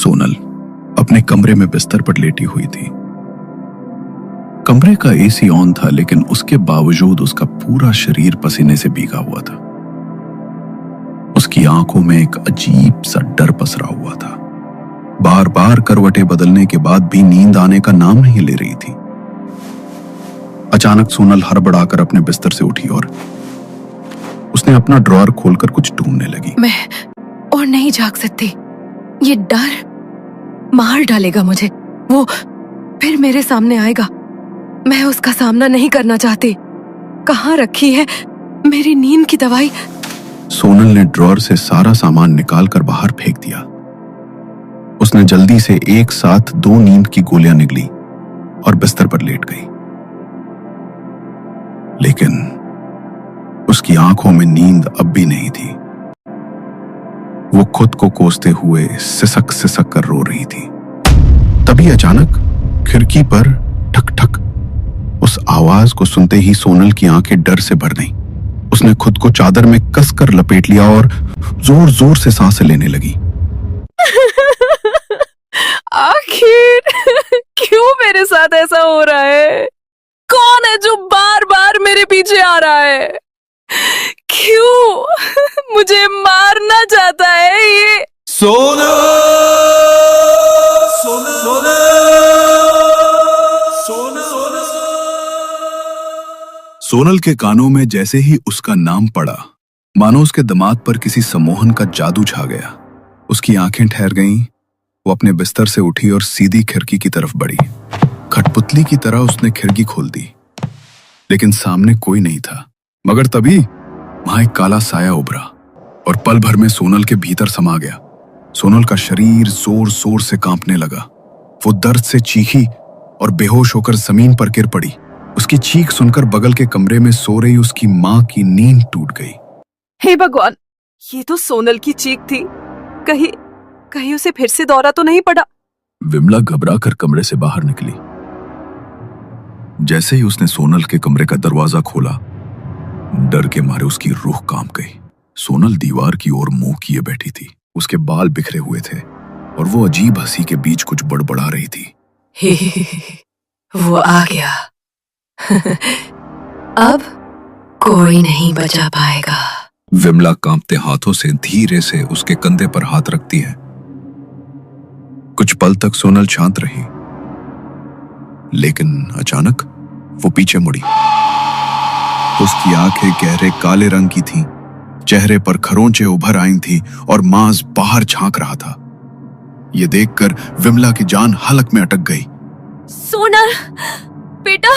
सोनल अपने कमरे में बिस्तर पर लेटी हुई थी। कमरे का एसी ऑन था, लेकिन उसके बावजूद उसका पूरा शरीर पसीने से भीगा हुआ था। उसकी आंखों में एक अजीब सा डर पसरा हुआ था। बार बार करवटें बदलने के बाद भी नींद आने का नाम नहीं ले रही थी। अचानक सोनल हड़बड़ाकर अपने बिस्तर से उठी और उसने अपना ड्रॉअर खोलकर कुछ ढूंढने लगी। मैं और नहीं जाग सकती। ये डर मार डालेगा मुझे। वो फिर मेरे सामने आएगा। मैं उसका सामना नहीं करना चाहती। कहाँ रखी है मेरी नींद की दवाई? सोनल ने ड्रॉअर से सारा सामान निकालकर बाहर फेंक दिया। उसने जल्दी से एक साथ 2 नींद की गोलियां निगली और बिस्तर पर लेट गई। लेकिन उसकी आंखों में नींद अब भी नहीं थी। वो खुद को कोसते हुए सिसक सिसक कर रो रही थी। तभी अचानक खिड़की पर ठक ठक। उस आवाज को सुनते ही सोनल की आंखें डर से भर गईं। उसने खुद को चादर में कसकर लपेट लिया और जोर जोर से सांसें लेने लगी। आखिर क्यों मेरे साथ ऐसा हो रहा है? कौन है जो बार बार मेरे पीछे आ रहा है? क्यों मुझे मारना चाहता है ये? सोनल सोनल सोनल सोनल सोनल के कानों में जैसे ही उसका नाम पड़ा, मानो उसके दिमाग पर किसी सम्मोहन का जादू छा गया। उसकी आंखें ठहर गईं। वो अपने बिस्तर से उठी और सीधी खिड़की की तरफ बढ़ी। कठपुतली की तरह उसने खिड़की खोल दी, लेकिन सामने कोई नहीं था। मगर तभी वहां एक काला साया उभरा और पल भर में सोनल के भीतर समा गया। सोनल का शरीर जोर जोर से कांपने लगा। वो दर्द से चीखी और बेहोश होकर जमीन पर गिर पड़ी। उसकी चीख सुनकर बगल के कमरे में सो रही उसकी मां की नींद टूट गई। हे भगवान, ये तो सोनल की चीख थी। कहीं उसे फिर से दौरा तो नहीं पड़ा? विमला घबरा कर कमरे से बाहर निकली। जैसे ही उसने सोनल के कमरे का दरवाजा खोला, डर के मारे उसकी रूह कांप गई। सोनल दीवार की ओर मुंह किए बैठी थी। उसके बाल बिखरे हुए थे और वो अजीब हंसी के बीच कुछ बड़बड़ा रही थी। वो आ गया। अब कोई नहीं बचा पाएगा। विमला कांपते हाथों से धीरे से उसके कंधे पर हाथ रखती है। कुछ पल तक सोनल शांत रही, लेकिन अचानक वो पीछे मुड़ी। उसकी आंखें गहरे काले रंग की थीं, चेहरे पर खरोंचे उभर आई थीं और मांस बाहर झांक रहा था। ये देखकर विमला की जान हलक में अटक गई। सोनल बेटा,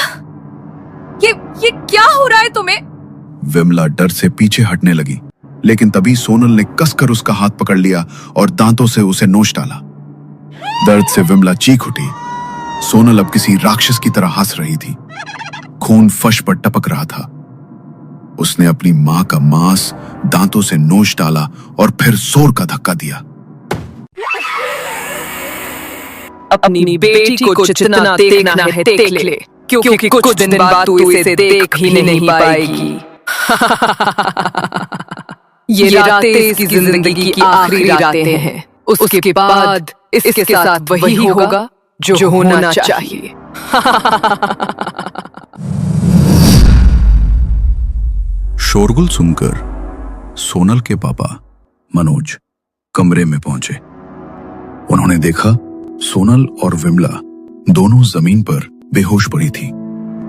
ये क्या हो रहा है तुम्हें? विमला डर से पीछे हटने लगी, लेकिन तभी सोनल ने कसकर उसका हाथ पकड़ लिया और दांतों से उसे नोच डाला। दर्द से विमला चीख उठी। सोनल अब किसी राक्षस की तरह हंस रही थी। खून फर्श पर टपक रहा था। उसने अपनी मां का मांस दांतों से नोच डाला और फिर जोर का धक्का दिया। अपनी बेटी को जितना देखना है देख ले, क्योंकि कुछ दिन बाद तू इसे देख भी नहीं पाएगी। ये रातें इसकी जिंदगी की आखिरी रातें हैं। उसके बाद इसके साथ वही होगा जो होना चाहिए। शोरगुल सुनकर सोनल के पापा मनोज कमरे में पहुंचे। उन्होंने देखा सोनल और विमला दोनों जमीन पर बेहोश पड़ी थी।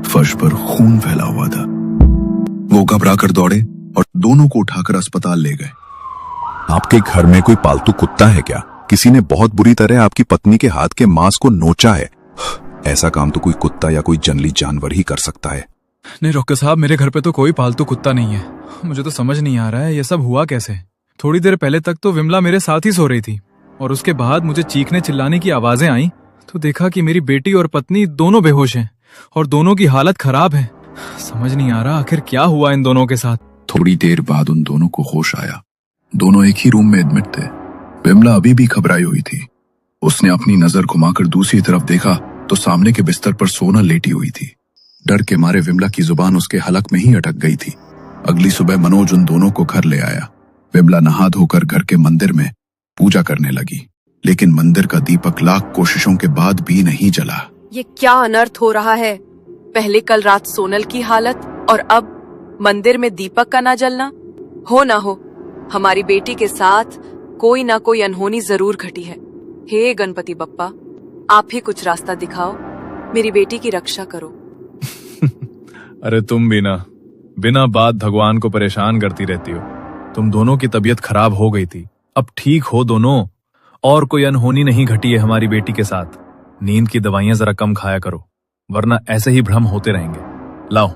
फर्श पर खून फैला हुआ था। वो घबराकर दौड़े और दोनों को उठाकर अस्पताल ले गए। आपके घर में कोई पालतू कुत्ता है क्या? किसी ने बहुत बुरी तरह आपकी पत्नी के हाथ के मांस को नोचा है। ऐसा काम तो कोई कुत्ता या कोई जंगली जानवर ही कर सकता है। नहीं डॉक्टर साहब, मेरे घर पे तो कोई पालतू कुत्ता नहीं है। मुझे तो समझ नहीं आ रहा है ये सब हुआ कैसे। थोड़ी देर पहले तक तो विमला मेरे साथ ही सो रही थी और उसके बाद मुझे चीखने चिल्लाने की आवाजें आई तो देखा कि मेरी बेटी और पत्नी दोनों बेहोश हैं और दोनों की हालत खराब है। समझ नहीं आ रहा आखिर क्या हुआ इन दोनों के साथ। थोड़ी देर बाद उन दोनों को होश आया। दोनों एक ही रूम में एडमिट थे। विमला अभी भी घबराई हुई थी। उसने अपनी नजर घुमाकर दूसरी तरफ देखा तो सामने के बिस्तर पर सोनल लेटी हुई थी। डर के मारे विमला की जुबान उसके हलक में ही अटक गई थी। अगली सुबह मनोज उन दोनों को घर ले आया। विमला नहा धोकर घर के मंदिर में पूजा करने लगी, लेकिन मंदिर का दीपक लाख कोशिशों के बाद भी नहीं जला। ये क्या अनर्थ हो रहा है? पहले कल रात सोनल की हालत और अब मंदिर में दीपक का ना जलना। हो ना हो, हमारी बेटी के साथ कोई ना कोई अनहोनी जरूर घटी है। हे गणपति बप्पा, आप ही कुछ रास्ता दिखाओ, मेरी बेटी की रक्षा करो। अरे तुम भी ना बिना बात भगवान को परेशान करती रहती हो। तुम दोनों की तबीयत खराब हो गई थी, अब ठीक हो दोनों, और कोई अनहोनी नहीं घटी है हमारी बेटी के साथ। नींद की दवाइयां जरा कम खाया करो, वरना ऐसे ही भ्रम होते रहेंगे। लाओ,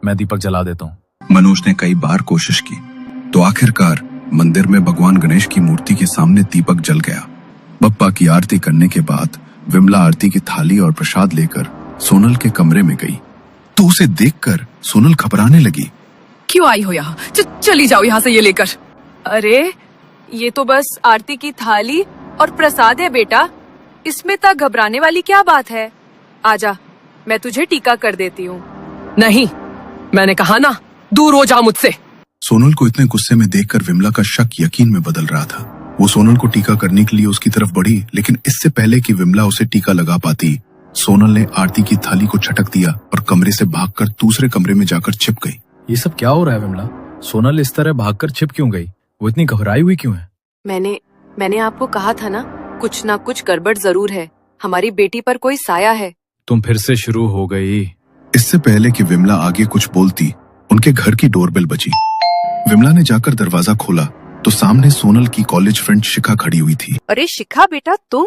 मैं दीपक जला देता हूँ। मनोज ने कई बार कोशिश की तो आखिरकार मंदिर में भगवान गणेश की मूर्ति के सामने दीपक जल गया। बप्पा की आरती करने के बाद विमला आरती की थाली और प्रसाद लेकर सोनल के कमरे में गई तो उसे देखकर सोनल घबराने लगी। क्यों आई हो यहाँ? चली जाओ यहाँ से ये लेकर। अरे ये तो बस आरती की थाली और प्रसाद है बेटा, इसमें तक घबराने वाली क्या बात है? आजा, मैं तुझे टीका कर देती हूँ। नहीं, मैंने कहा ना, दूर हो जा मुझसे। सोनल को इतने गुस्से में देखकर विमला का शक यकीन में बदल रहा था। वो सोनल को टीका करने के लिए उसकी तरफ बढ़ी, लेकिन इससे पहले कि विमला उसे टीका लगा पाती, सोनल ने आरती की थाली को झटक दिया और कमरे से भागकर दूसरे कमरे में जाकर छिप गई। ये सब क्या हो रहा है विमला? सोनल इस तरह भागकर छिप क्यों गई? वो इतनी घबराई हुई क्यों है? मैंने आपको कहा था ना कुछ गड़बड़ जरूर है। हमारी बेटी पर कोई साया है। तुम फिर से शुरू हो गई। इससे पहले कि विमला आगे कुछ बोलती, उनके घर की डोरबेल बजी। विमला ने जाकर दरवाजा खोला तो सामने सोनल की कॉलेज फ्रेंड शिखा खड़ी हुई थी। अरे शिखा बेटा, तुम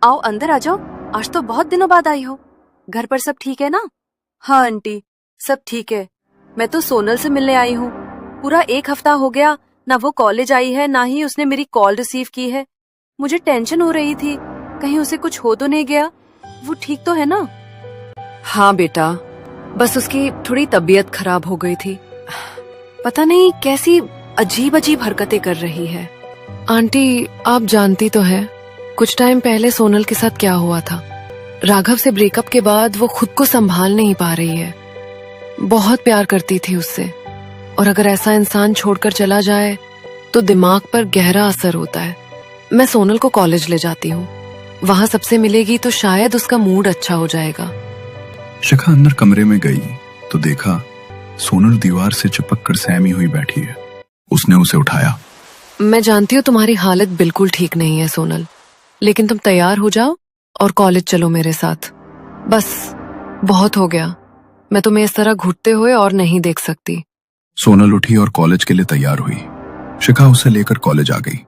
आओ, अंदर आ जाओ। आज तो बहुत दिनों बाद आई हो। घर पर सब ठीक है ना? हाँ आंटी, सब ठीक है। मैं तो सोनल से मिलने आई हूँ। पूरा 1 हफ्ता हो गया, ना वो कॉलेज आई है, ना ही उसने मेरी कॉल रिसीव की है। मुझे टेंशन हो रही थी, कहीं उसे कुछ हो तो नहीं गया। वो ठीक तो है ना? हाँ बेटा, बस उसकी थोड़ी तबीयत खराब हो गई थी। पता नहीं कैसी अजीब अजीब हरकतें कर रही है। आंटी, आप जानती तो है कुछ टाइम पहले सोनल के साथ क्या हुआ था। राघव से ब्रेकअप के बाद वो खुद को संभाल नहीं पा रही है। बहुत प्यार करती थी उससे, और अगर ऐसा इंसान छोड़कर चला जाए तो दिमाग पर गहरा असर होता है। मैं सोनल को कॉलेज ले जाती हूँ, वहाँ सबसे मिलेगी तो शायद उसका मूड अच्छा हो जाएगा। शिखा अंदर कमरे में गई तो देखा सोनल दीवार से चिपक कर सहमी हुई बैठी है। उसने उसे उठाया। मैं जानती हूँ तुम्हारी हालत बिल्कुल ठीक नहीं है सोनल, लेकिन तुम तैयार हो जाओ और कॉलेज चलो मेरे साथ। बस बहुत हो गया, मैं तुम्हें इस तरह घुटते हुए और नहीं देख सकती। सोनल उठी और कॉलेज के लिए तैयार हुई। शिखा उसे लेकर कॉलेज आ गई।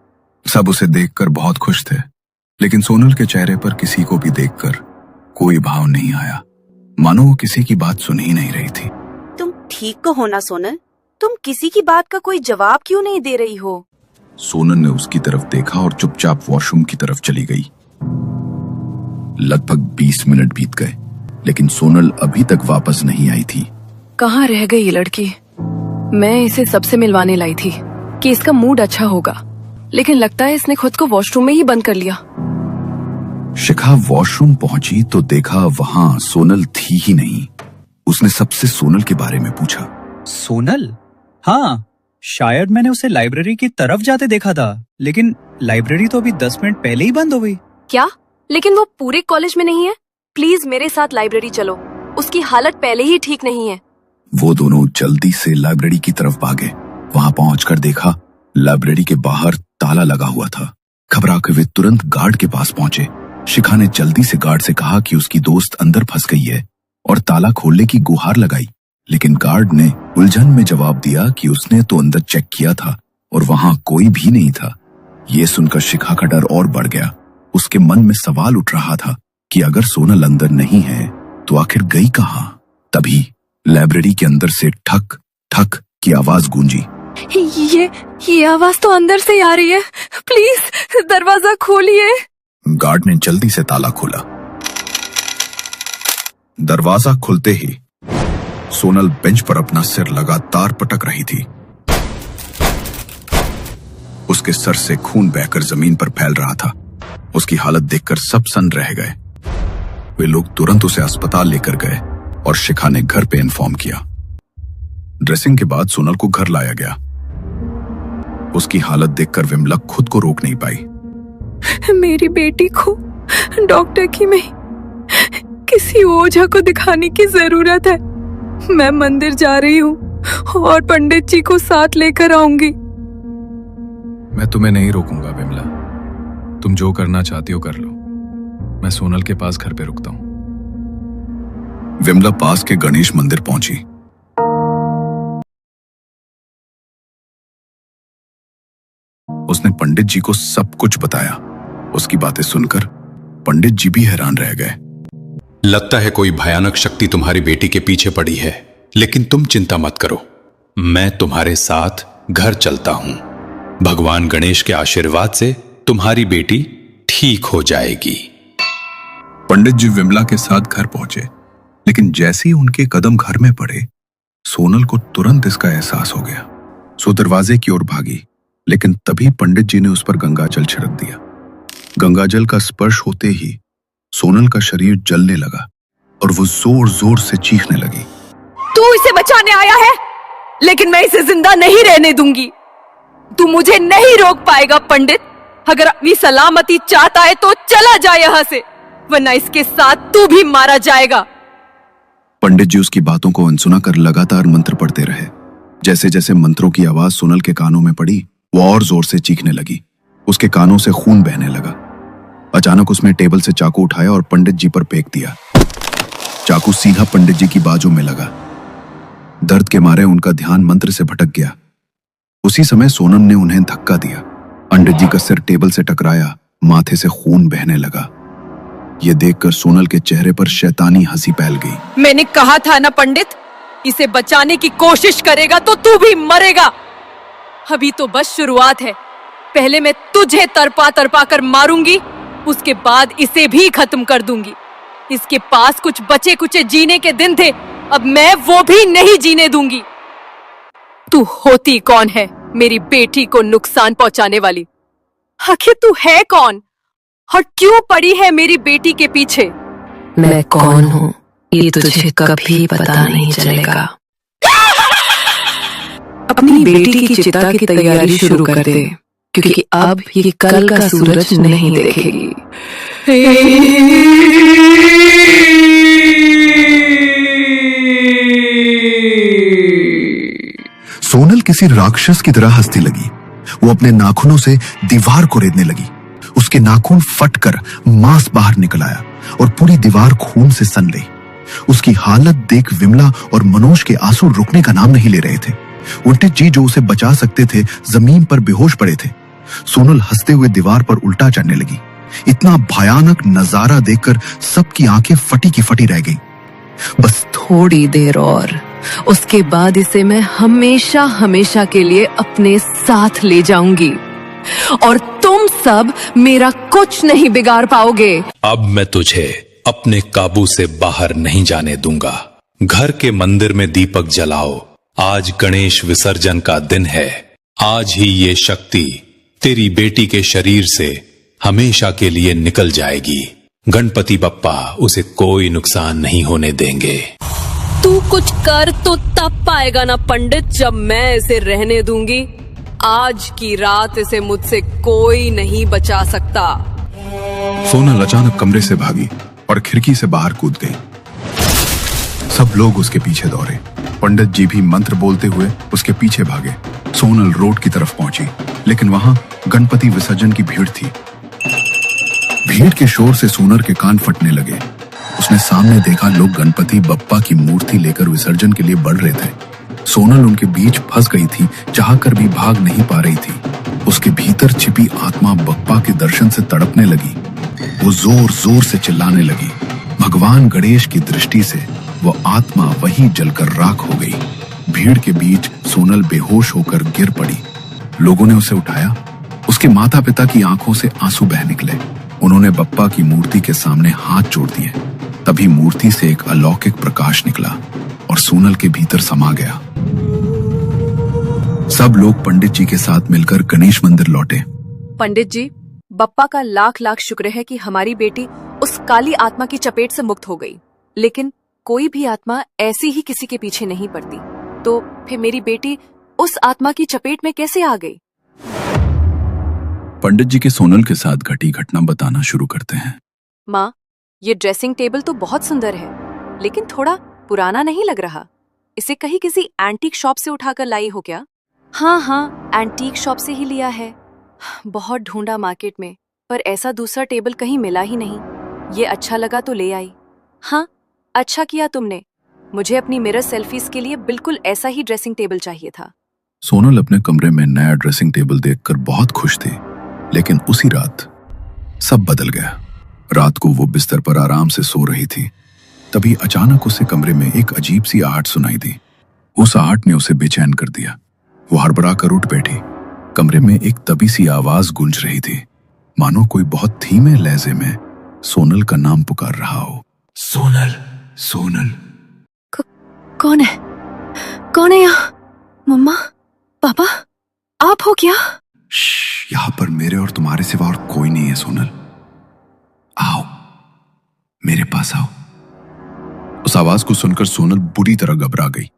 सब उसे देखकर बहुत खुश थे, लेकिन सोनल के चेहरे पर किसी को भी देखकर कोई भाव नहीं आया, मानो वो किसी की बात सुन ही नहीं रही थी। तुम ठीक तो हो ना सोनल? तुम किसी की बात का कोई जवाब क्यों नहीं दे रही हो? सोनल ने उसकी तरफ देखा और चुपचाप वॉशरूम की तरफ चली गई। लगभग 20 मिनट बीत गए, लेकिन सोनल अभी तक वापस नहीं आई थी। कहाँ रह गई ये लड़की? मैं इसे सबसे मिलवाने लाई थी कि इसका मूड अच्छा होगा, लेकिन लगता है इसने खुद को वॉशरूम में ही बंद कर लिया। शिखा वॉशरूम पहुंची तो देखा वहां सोनल थी ही नहीं। उसने सबसे सोनल के बारे में पूछा। सोनल? हाँ, शायद मैंने उसे लाइब्रेरी की तरफ जाते देखा था, लेकिन लाइब्रेरी तो अभी 10 मिनट पहले ही बंद हो गई। क्या? लेकिन वो पूरे कॉलेज में नहीं है। प्लीज मेरे साथ लाइब्रेरी चलो, उसकी हालत पहले ही ठीक नहीं है। वो दोनों जल्दी से लाइब्रेरी की तरफ भागे। वहां पहुंचकर देखा लाइब्रेरी के बाहर ताला लगा हुआ था। घबरा के वे तुरंत गार्ड के पास पहुंचे। शिखा ने जल्दी से गार्ड से कहा कि उसकी दोस्त अंदर फंस गई है और ताला खोलने की गुहार लगाई, लेकिन गार्ड ने उलझन में जवाब दिया कि उसने तो अंदर चेक किया था और वहां कोई भी नहीं था। ये सुनकर शिखा का डर और बढ़ गया। उसके मन में सवाल उठ रहा था कि अगर सोनल अंदर नहीं है तो आखिर गई कहां। तभी लाइब्रेरी के अंदर से ठक ठक की आवाज गूंजी। ये आवाज तो अंदर से आ रही है, प्लीज दरवाजा खोलिए। गार्ड ने जल्दी से ताला खोला। दरवाजा खुलते ही सोनल बेंच पर अपना सिर लगातार पटक रही थी। उसके सर से खून बहकर जमीन पर फैल रहा था। उसकी हालत देखकर सब सन्न रह गए। वे लोग तुरंत उसे अस्पताल लेकर गए और शिखा ने घर पे इन्फॉर्म किया। ड्रेसिंग के बाद सोनल को घर लाया गया। उसकी हालत देखकर विमला खुद को रोक नहीं पाई। मेरी बेटी को डॉक्टर की नहीं, किसी ओझा को दिखाने की जरूरत है। मैं मंदिर जा रही हूँ और पंडित जी को साथ लेकर आऊंगी। मैं तुम्हें नहीं रोकूंगा विमला, तुम जो करना चाहती हो कर लो। मैं सोनल के पास घर पे रुकता हूं। विमला पास के गणेश मंदिर पहुंची। उसने पंडित जी को सब कुछ बताया। उसकी बातें सुनकर पंडित जी भी हैरान रह गए। लगता है कोई भयानक शक्ति तुम्हारी बेटी के पीछे पड़ी है, लेकिन तुम चिंता मत करो, मैं तुम्हारे साथ घर चलता हूं। भगवान गणेश के आशीर्वाद से तुम्हारी बेटी ठीक हो जाएगी। पंडित जी विमला के साथ घर पहुंचे, लेकिन जैसे ही उनके कदम घर में पड़े, सोनल को तुरंत इसका एहसास हो गया। सो दरवाजे की ओर भागी, लेकिन तभी पंडित जी ने उस पर गंगाजल छिड़क दिया। गंगाजल का स्पर्श होते ही सोनल का शरीर जलने लगा और वो जोर जोर से चीखने लगी। तू इसे बचाने आया है, लेकिन मैं इसे जिंदा नहीं रहने दूंगी। तू मुझे नहीं रोक पाएगा पंडित। अगर अपनी सलामती चाहता है तो चला जाए यहां से, वरना इसके साथ तू भी मारा जाएगा। पंडित जी उसकी बातों को अनसुना कर लगातार मंत्र पढ़ते रहे। जैसे जैसे मंत्रों की आवाज सोनल के कानों में पड़ी, वो और जोर से चीखने लगी। उसके कानों से खून बहने लगा। अचानक उसने टेबल से चाकू उठाया और पंडित जी पर फेंक दिया। चाकू सीधा पंडित जी की बाजू में लगा। दर्द के मारे उनका ध्यान मंत्र से भटक गया। उसी समय सोनल ने उन्हें धक्का दिया। पंडित जी का सिर टेबल से टकराया, माथे से खून बहने लगा। यह देखकर सोनल के चेहरे पर शैतानी हंसी फैल गई। मैंने कहा था ना पंडित, इसे बचाने की कोशिश करेगा तो तू भी मरेगा। अभी तो बस शुरुआत है। पहले मैं तुझे तरपा तरपा कर मारूंगी, उसके बाद इसे भी खत्म कर दूंगी। इसके पास कुछ बचे कुचे जीने के दिन थे, अब मैं वो भी नहीं जीने दूंगी। तू होती कौन है मेरी बेटी को नुकसान पहुंचाने वाली? आखिर तू है कौन और क्यों पड़ी है मेरी बेटी के पीछे? मैं कौन हूँ ये तुझे कभी पता नहीं चलेगा। अपनी बेटी की चिता की तैयारी शुरू कर दे, क्योंकि अब ये कल का सूरज नहीं देखेगी। सोनल किसी राक्षस की तरह हंसने लगी। वो अपने नाखूनों से दीवार को रेतने लगी। उसके नाखून फटकर मांस बाहर निकल आया और पूरी दीवार खून से सन गई। उसकी हालत देख विमला और मनोज के आंसू रुकने का नाम नहीं ले रहे थे। उल्टे जी जो उसे बचा सकते थे जमीन पर बेहोश पड़े थे। सोनल हंसते हुए दीवार पर उल्टा चढ़ने लगी। इतना भयानक नजारा देखकर सबकी आंखें फटी की फटी रह गईं। बस थोड़ी देर और, उसके बाद इसे मैं हमेशा हमेशा के लिए अपने साथ ले जाऊंगी और तुम सब मेरा कुछ नहीं बिगाड़ पाओगे। अब मैं तुझे अपने काबू से बाहर नहीं जाने दूंगा। घर के मंदिर में दीपक जलाओ। आज गणेश विसर्जन का दिन है। आज ही ये शक्ति तेरी बेटी के शरीर से हमेशा के लिए निकल जाएगी। गणपति बप्पा उसे कोई नुकसान नहीं होने देंगे। तू कुछ कर तो तब पाएगा ना पंडित, जब मैं इसे रहने दूंगी। आज की रात इसे मुझसे कोई नहीं बचा सकता। सोनल अचानक कमरे से भागी और खिड़की से बाहर कूद गई। सब लोग उसके पीछे दौड़े। पंडित जी भी मंत्र बोलते हुए उसके पीछे भागे। सोनल रोड की तरफ पहुंची, लेकिन वहां गणपति विसर्जन की भीड़ थी। भीड़ के शोर से सोनल के कान फटने लगे। उसने सामने देखा, लोग गणपति बप्पा की मूर्ति लेकर विसर्जन के लिए बढ़ रहे थे। सोनल उनके बीच फंस गई थी, चाहकर भी भाग नहीं पा रही थी। उसके भीतर छिपी आत्मा बप्पा के दर्शन से तड़पने लगी। वो जोर जोर से चिल्लाने लगी। भगवान गणेश की दृष्टि से वो आत्मा वहीं जलकर राख हो गई। भीड़ के बीच सोनल बेहोश होकर गिर पड़ी। लोगों ने उसे उठाया। उसके माता पिता की आंखों से आंसू बह निकले। उन्होंने बप्पा की मूर्ति के सामने हाथ जोड़ दिए। तभी मूर्ति से एक अलौकिक प्रकाश निकला और सोनल के भीतर समा गया। सब लोग पंडित जी के साथ मिलकर गणेश मंदिर लौटे। पंडित जी, बप्पा का लाख लाख शुक्र है कि हमारी बेटी उस काली आत्मा की चपेट से मुक्त हो गई। लेकिन कोई भी आत्मा ऐसी ही किसी के पीछे नहीं पड़ती, तो फिर मेरी बेटी उस आत्मा की चपेट में कैसे आ गई? पंडित जी के सोनल के साथ घटी घटना बताना शुरू करते हैं। माँ, ये ड्रेसिंग टेबल तो बहुत सुंदर है, लेकिन थोड़ा पुराना नहीं लग रहा। इसे कहीं किसी एंटीक शॉप से उठाकर लाई हो क्या? हाँ, एंटीक शॉप से ही लिया है। बहुत ढूंढा मार्केट में, पर ऐसा दूसरा टेबल कहीं मिला ही नहीं। ये अच्छा लगा तो ले आई। हाँ, अच्छा किया तुमने। मुझे अपनी मिरर सेल्फीज के लिए बिल्कुल ऐसा ही ड्रेसिंग टेबल चाहिए था। सोनल अपने कमरे में नया ड्रेसिंग टेबल देखकर बहुत खुश थी, लेकिन उसी रात सब बदल गया। रात को वो बिस्तर पर आराम से सो रही थी, तभी अचानक उसे कमरे में एक अजीब सी आहट सुनाई दी। उस आहट ने उसे बेचैन कर दिया। वो हड़बड़ा कर उठ बैठी। कमरे में एक दबी सी आवाज गूंज रही थी, मानो कोई बहुत धीमे लहजे में सोनल का नाम पुकार रहा हो। सोनल, सोनल। कौन है? कौन है यहाँ? मम्मा, पापा, आप हो क्या? यहाँ पर मेरे और तुम्हारे सिवा और कोई नहीं है सोनल। आओ, मेरे पास आओ। उस आवाज को सुनकर सोनल बुरी तरह घबरा गई।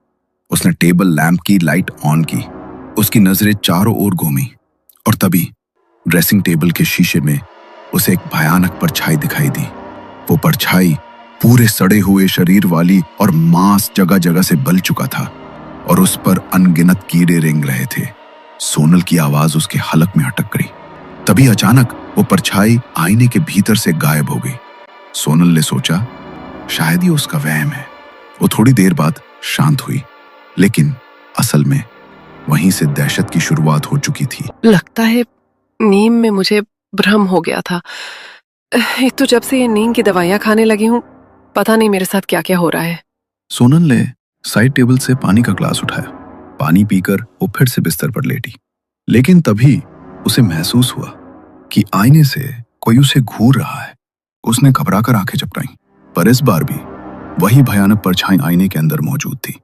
उसने टेबल लैंप की लाइट ऑन की, उसकी नजरें चारों ओर घूमी और तभी ड्रेसिंग टेबल के शीशे में उसे एक भयानक परछाई दिखाई दी। वो परछाई पूरे सड़े हुए शरीर वाली और मांस जगह जगह से बल चुका था और उस पर अनगिनत कीड़े रेंग रहे थे। सोनल की आवाज उसके हलक में अटक गई। तभी अचानक वो परछाई आईने के भीतर से गायब हो गई। सोनल ने सोचा शायद ये उसका वहम है। वो थोड़ी देर बाद शांत हुई, लेकिन असल में वहीं से दहशत की शुरुआत हो चुकी थी। लगता है नींद में मुझे भ्रम हो गया था। एक तो जब से ये नींद की दवाइयां खाने लगी हूँ, पता नहीं मेरे साथ क्या क्या हो रहा है। सोनल ने साइड टेबल से पानी का ग्लास उठाया। पानी पीकर वो फिर से बिस्तर पर लेटी, लेकिन तभी उसे महसूस हुआ कि आईने से कोई उसे घूर रहा है। उसने घबराकर आंखें झपकाईं, पर इस बार भी वही भयानक परछाई आईने के अंदर मौजूद थी।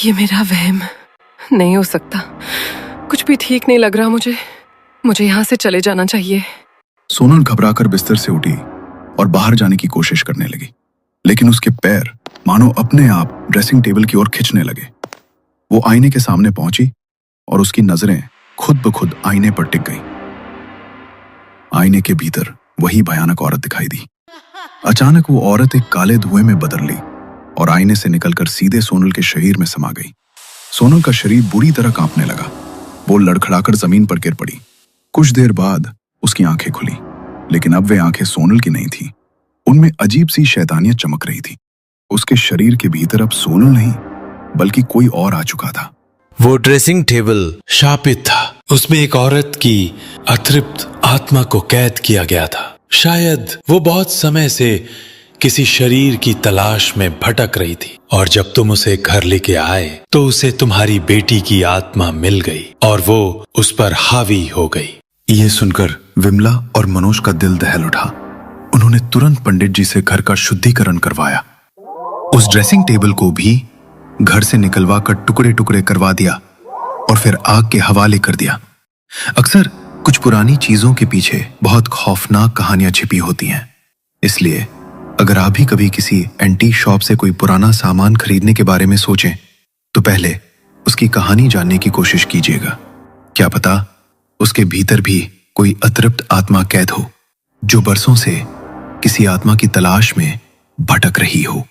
ये मेरा वहम नहीं हो सकता। कुछ भी ठीक नहीं लग रहा मुझे यहाँ से चले जाना चाहिए। सोनल घबराकर बिस्तर से उठी और बाहर जाने की कोशिश करने लगी, लेकिन उसके पैर मानो अपने आप ड्रेसिंग टेबल की ओर खिंचने लगे। वो आईने के सामने पहुंची और उसकी नजरें खुद ब खुद आईने पर टिक गईं। आईने के भीतर वही भयानक औरत दिखाई दी। अचानक वो औरत एक काले धुएं में बदल ली और आईने से निकलकर सीधे सोनल के शरीर में समा गई। सोनल का शरीर बुरी तरह कांपने लगा। वो लड़खड़ाकर जमीन पर गिर पड़ी। कुछ देर बाद उसकी आंखें खुली, लेकिन अब वे आंखें सोनल की नहीं थी। उनमें अजीब सी शैतानियत चमक रही थी। उसके शरीर के भीतर अब सोनल नहीं, बल्कि कोई और आ चुका था। वो ड्रेसिंग टेबल शापित था। उसमें एक औरत की अतृप्त आत्मा को कैद किया गया था। शायद वो बहुत समय से किसी शरीर की तलाश में भटक रही थी, और जब तुम उसे घर लेके आए तो उसे तुम्हारी बेटी की आत्मा मिल गई और वो उस पर हावी हो गई। ये सुनकर विमला और मनोज का दिल दहल उठा। उन्होंने तुरंत पंडित जी से घर का शुद्धिकरण करवाया। उस ड्रेसिंग टेबल को भी घर से निकलवा कर टुकड़े टुकड़े करवा दिया और फिर आग के हवाले कर दिया। अक्सर कुछ पुरानी चीजों के पीछे बहुत खौफनाक कहानियां छिपी होती हैं। इसलिए अगर आप भी कभी किसी एंटीक शॉप से कोई पुराना सामान खरीदने के बारे में सोचें, तो पहले उसकी कहानी जानने की कोशिश कीजिएगा। क्या पता उसके भीतर भी कोई अतृप्त आत्मा कैद हो, जो बरसों से किसी आत्मा की तलाश में भटक रही हो।